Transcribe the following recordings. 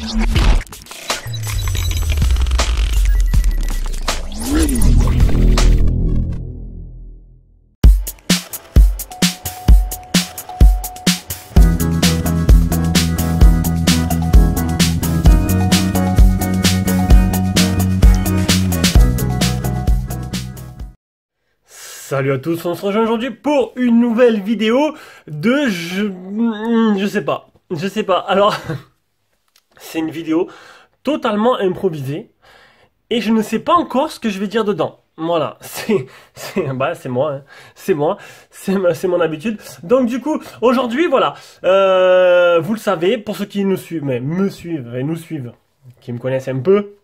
Salut à tous, on se rejoint aujourd'hui pour une nouvelle vidéo de je sais pas. Alors, c'est une vidéo totalement improvisée et je ne sais pas encore ce que je vais dire dedans. Voilà, c'est moi, hein. C'est moi, c'est mon habitude. Donc du coup, aujourd'hui, voilà, vous le savez, pour ceux qui nous suivent, mais me suivent et nous suivent, qui me connaissent un peu,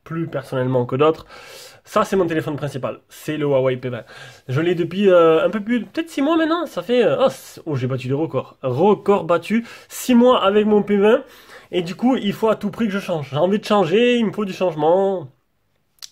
plus personnellement que d'autres. Ça, c'est mon téléphone principal. C'est le Huawei P20. Je l'ai depuis un peu plus, peut-être 6 mois maintenant. Ça fait... j'ai battu des records. Record battu. 6 mois avec mon P20. Et du coup, il faut à tout prix que je change. J'ai envie de changer, il me faut du changement.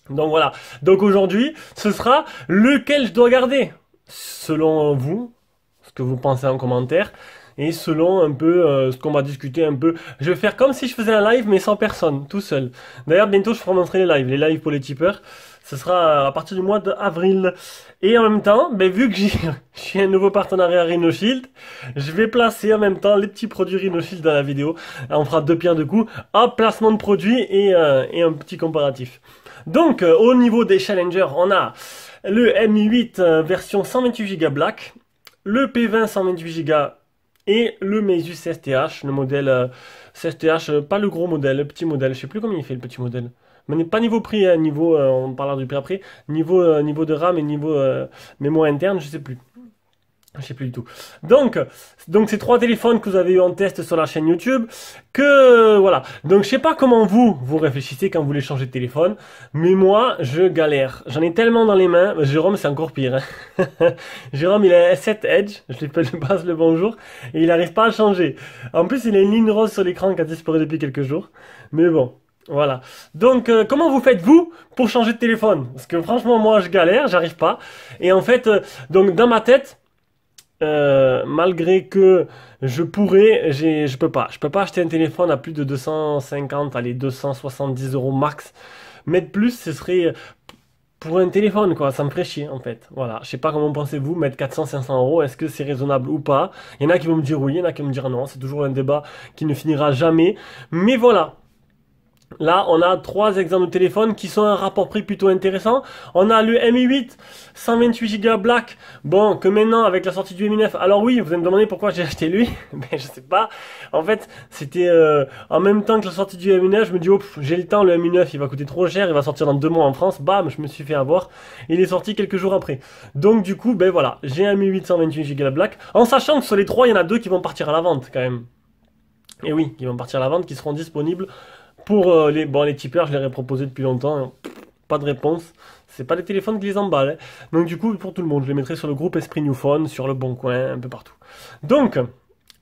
Donc voilà. Donc aujourd'hui, ce sera lequel je dois garder. Selon vous, ce que vous pensez en commentaire. Et selon un peu ce qu'on va discuter un peu. Je vais faire comme si je faisais un live mais sans personne, tout seul. D'ailleurs bientôt je ferai montrer les lives pour les tipeurs. Ce sera à partir du mois d'avril. Et en même temps, vu que j'ai un nouveau partenariat Rhinoshield, je vais placer en même temps les petits produits Rhinoshield dans la vidéo. On fera 2 pierres de coups, un placement de produits et un petit comparatif. Donc au niveau des challengers, on a le Mi8 version 128 Go Black, le P20 128 Go et le Meizu CSTH, le modèle CSTH, pas le gros modèle, le petit modèle, je sais plus combien il fait le petit modèle. Mais pas niveau prix, hein, niveau, on parlera du prix après, niveau de RAM et niveau mémoire interne, je sais plus. Je sais plus du tout. Donc ces 3 téléphones que vous avez eu en test sur la chaîne YouTube, voilà. Donc je sais pas comment vous réfléchissez quand vous voulez changer de téléphone, mais moi je galère. J'en ai tellement dans les mains. Jérôme c'est encore pire. Hein. Jérôme il a un S7 Edge, je lui passe le bonjour et il n'arrive pas à changer. En plus il a une ligne rose sur l'écran qui a disparu depuis quelques jours. Mais bon. Voilà. Donc, comment vous faites vous pour changer de téléphone? Parce que franchement, moi, je galère, j'arrive pas. Et en fait, donc dans ma tête, malgré que je pourrais, je peux pas. Je peux pas acheter un téléphone à plus de 250, allez, 270 € max. Mettre plus, ce serait pour un téléphone, quoi. Ça me ferait chier, en fait. Voilà. Je sais pas comment pensez-vous, mettre 400, 500 €, est-ce que c'est raisonnable ou pas? Il y en a qui vont me dire oui, il y en a qui vont me dire non. C'est toujours un débat qui ne finira jamais. Mais voilà. Là, on a 3 exemples de téléphones qui sont un rapport prix plutôt intéressant. On a le Mi8 128 Go Black. Bon, que maintenant, avec la sortie du Mi9. Alors oui, vous allez me demander pourquoi j'ai acheté lui. Mais je sais pas. En fait, c'était en même temps que la sortie du Mi9. Je me dis, oh, j'ai le temps, le Mi9, il va coûter trop cher. Il va sortir dans 2 mois en France. Bam, je me suis fait avoir. Il est sorti quelques jours après. Donc du coup, voilà. J'ai un Mi8 128 Go Black. En sachant que sur les 3, il y en a 2 qui vont partir à la vente quand même. Et oui, qui vont partir à la vente, qui seront disponibles. Pour les tipeurs, je les ai proposés depuis longtemps, hein. Pas de réponse. C'est pas les téléphones qui les emballent. Hein. Donc du coup, pour tout le monde, je les mettrai sur le groupe Esprit New Phone, sur le Bon Coin, un peu partout. Donc,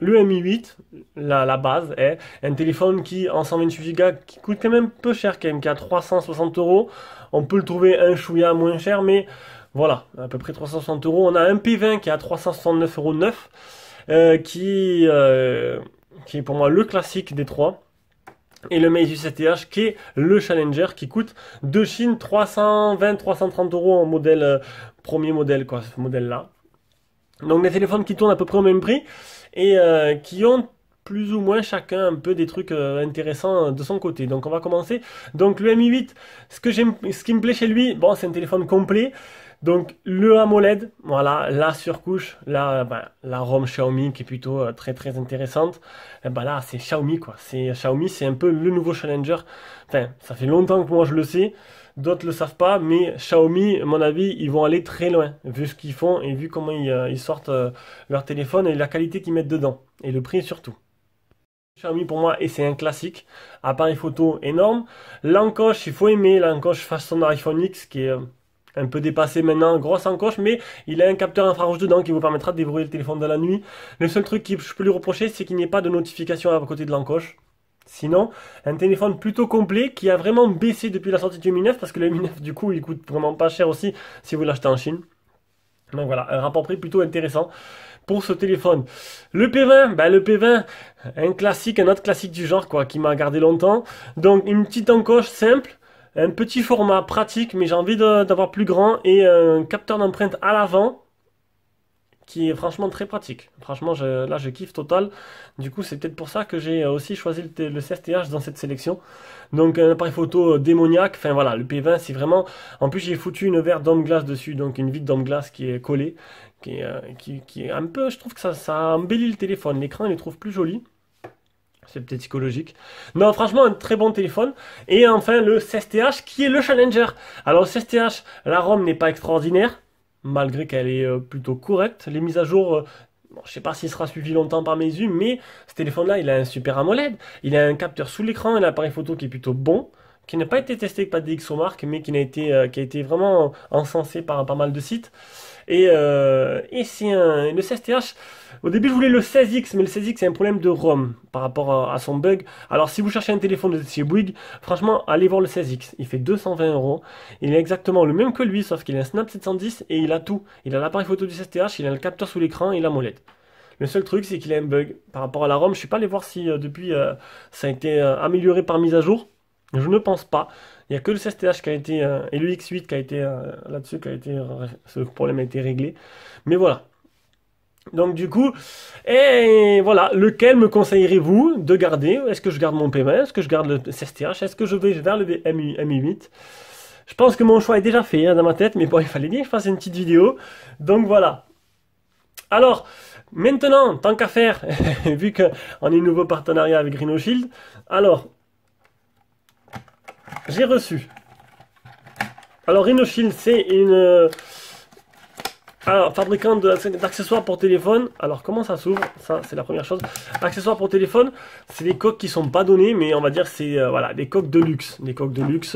le Mi8, la base, est un téléphone qui, en 128 Go, qui coûte quand même peu cher, quand même, qui a 360 €. On peut le trouver un chouïa moins cher, mais voilà, à peu près 360 €. On a un P20 qui est à 369,9 €, qui est pour moi le classique des 3. Et le Meizu CSTH qui est le Challenger qui coûte de Chine 320-330 € en modèle, premier modèle quoi, ce modèle là. Donc des téléphones qui tournent à peu près au même prix et qui ont plus ou moins chacun un peu des trucs intéressants de son côté. Donc on va commencer. Donc le Mi8, ce qui me plaît chez lui, bon c'est un téléphone complet. Donc le AMOLED, voilà, la surcouche, la ROM Xiaomi qui est plutôt très très intéressante. Là c'est Xiaomi quoi, Xiaomi c'est un peu le nouveau challenger. Enfin, ça fait longtemps que moi je le sais, d'autres le savent pas, mais Xiaomi, à mon avis, ils vont aller très loin, vu ce qu'ils font et vu comment ils sortent leur téléphone et la qualité qu'ils mettent dedans, et le prix surtout. Xiaomi pour moi, et c'est un classique, appareil photo énorme. L'encoche, il faut aimer l'encoche façon iPhone X qui est un peu dépassé maintenant, grosse encoche, mais il a un capteur infrarouge dedans qui vous permettra de déverrouiller le téléphone dans la nuit. Le seul truc que je peux lui reprocher, c'est qu'il n'y ait pas de notification à côté de l'encoche. Sinon, un téléphone plutôt complet qui a vraiment baissé depuis la sortie du Mi 9, parce que le Mi 9 du coup il coûte vraiment pas cher aussi si vous l'achetez en Chine. Donc voilà, un rapport prix plutôt intéressant pour ce téléphone. Le P20, ben le P20, un classique, un autre classique du genre, quoi, qui m'a gardé longtemps. Donc une petite encoche simple, un petit format pratique, mais j'ai envie d'avoir plus grand, et un capteur d'empreinte à l'avant, qui est franchement très pratique. Franchement, là, je kiffe total. Du coup, c'est peut-être pour ça que j'ai aussi choisi le CSTH dans cette sélection. Donc, un appareil photo démoniaque. Enfin, voilà, le P20, c'est vraiment... En plus, j'ai foutu une verre d'homme glace dessus, donc une vitre d'homme glace qui est collée, qui est un peu... Je trouve que ça embellit le téléphone. L'écran, il le trouve plus joli. C'est peut-être psychologique. Non, franchement, un très bon téléphone. Et enfin, le CSTH, qui est le Challenger. Alors, le CSTH, la ROM n'est pas extraordinaire, malgré qu'elle est plutôt correcte. Les mises à jour, bon, je sais pas s'il sera suivi longtemps par mes yeux, mais ce téléphone-là, il a un super AMOLED. Il a un capteur sous l'écran, un appareil photo qui est plutôt bon, qui n'a pas été testé par DxOMark, mais qui a été vraiment encensé par pas mal de sites. Et c'est le CSTH. Au début, je voulais le 16X, mais le 16X, c'est un problème de ROM par rapport à son bug. Alors, si vous cherchez un téléphone de chez Bouygues, franchement, allez voir le 16X. Il fait 220 euros. Il est exactement le même que lui, sauf qu'il a un Snap 710 et il a tout. Il a l'appareil photo du CSTH, il a le capteur sous l'écran et la molette. Le seul truc, c'est qu'il a un bug par rapport à la ROM. Je ne suis pas allé voir si depuis ça a été amélioré par mise à jour. Je ne pense pas. Il n'y a que le CSTH qui a été, et le X8 qui a été là-dessus, ce problème a été réglé. Mais voilà. Donc du coup, et voilà, lequel me conseillerez-vous de garder? Est-ce que je garde mon P20? Est-ce que je garde le CSTH? Est-ce que je vais vers le Mi8? Je pense que mon choix est déjà fait dans ma tête, mais bon, il fallait bien que je fasse une petite vidéo. Donc voilà. Alors, maintenant, tant qu'à faire, vu qu'on a un nouveau partenariat avec RhinoShield, alors, j'ai reçu. Alors, RhinoShield, c'est une... Alors, fabricant d'accessoires pour téléphone. Alors, comment ça s'ouvre? Ça, c'est la première chose. Accessoires pour téléphone, c'est des coques qui sont pas données, mais on va dire c'est voilà, des coques de luxe. Des coques de luxe.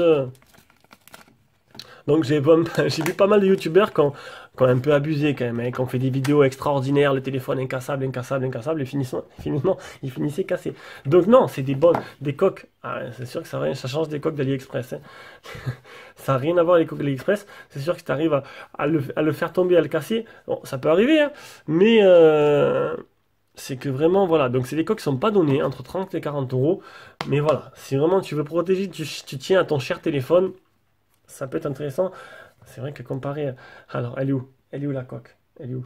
Donc, j'ai vu pas mal de youtubeurs qui ont un peu abusé quand même, hein, qui ont fait des vidéos extraordinaires, le téléphone incassable, et finalement, il finissait cassé. Donc non, c'est des coques. Ah, c'est sûr que ça change des coques d'AliExpress. Hein. Ça n'a rien à voir avec les coques d'AliExpress. C'est sûr que si tu arrives à le faire tomber, à le casser, bon, ça peut arriver, hein, mais c'est que vraiment, voilà. Donc c'est des coques qui sont pas données, entre 30 et 40 euros. Mais voilà, si vraiment tu veux protéger, tu tiens à ton cher téléphone, ça peut être intéressant. C'est vrai que comparé... Alors, elle est où? Elle est où la coque? Elle est où?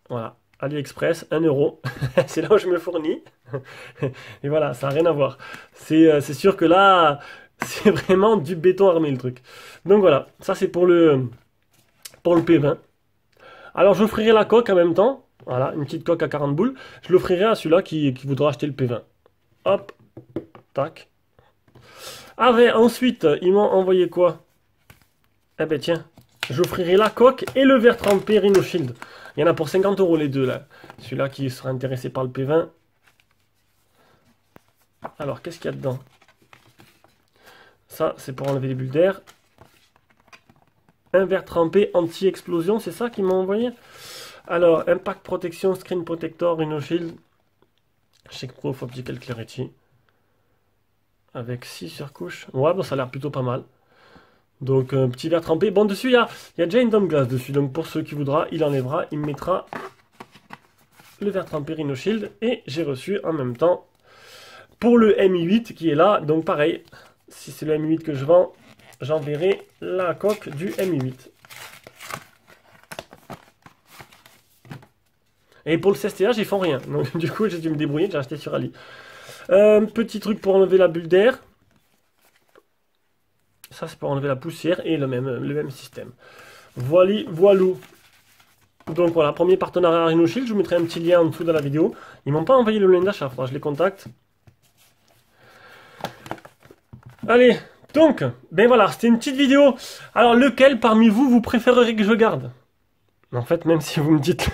Voilà. AliExpress, 1 euro. C'est là où je me fournis. Et voilà, ça n'a rien à voir. C'est sûr que là, c'est vraiment du béton armé le truc. Donc voilà, ça c'est pour le P20. Alors j'offrirai la coque en même temps. Voilà, une petite coque à 40 boules. Je l'offrirai à celui-là qui voudra acheter le P20. Hop, tac. Ah ouais, ensuite, ils m'ont envoyé quoi? Eh ben tiens, j'offrirai la coque et le verre trempé RhinoShield. Il y en a pour 50 euros les deux là. Celui-là qui sera intéressé par le P20. Alors, qu'est-ce qu'il y a dedans? Ça, c'est pour enlever les bulles d'air. Un verre trempé anti-explosion, c'est ça qu'ils m'ont envoyé? Alors, Impact Protection, Screen Protector, RhinoShield. Check Proof Optical Clarity. Avec 6 surcouches. Ouais, bon, ça a l'air plutôt pas mal. Donc, un petit verre trempé. Bon, dessus, il y a déjà une dome glace dessus. Donc, pour ceux qui voudra, il enlèvera. Il me mettra le verre trempé RhinoShield. Et j'ai reçu en même temps pour le Mi8 qui est là. Donc, pareil, si c'est le Mi8 que je vends, j'enverrai la coque du Mi8. Et pour le CSTH, ils font rien. Donc, du coup, j'ai dû me débrouiller. J'ai acheté sur Ali. Petit truc pour enlever la bulle d'air. Ça, c'est pour enlever la poussière et le même système. Voilou. Donc voilà, premier partenariat RhinoShield. Je vous mettrai un petit lien en dessous de la vidéo. Ils m'ont pas envoyé le lien d'achat. Je les contacte. Allez, donc, ben voilà, c'était une petite vidéo. Alors, lequel parmi vous préférerez que je garde? En fait, même si vous me dites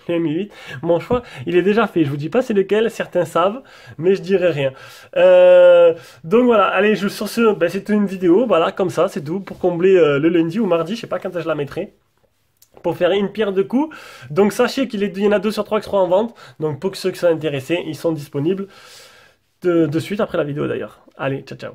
le Mi8, mon choix, il est déjà fait. Je vous dis pas c'est lequel, certains savent, mais je dirai rien. Donc voilà, allez, sur ce, ben, c'était une vidéo, voilà, comme ça, c'est tout, pour combler le lundi ou mardi, je sais pas quand je la mettrai, pour faire une pierre de coups. Donc sachez qu'il y en a 2 sur 3 qui seront en vente, donc pour ceux qui sont intéressés, ils sont disponibles de suite après la vidéo d'ailleurs. Allez, ciao ciao.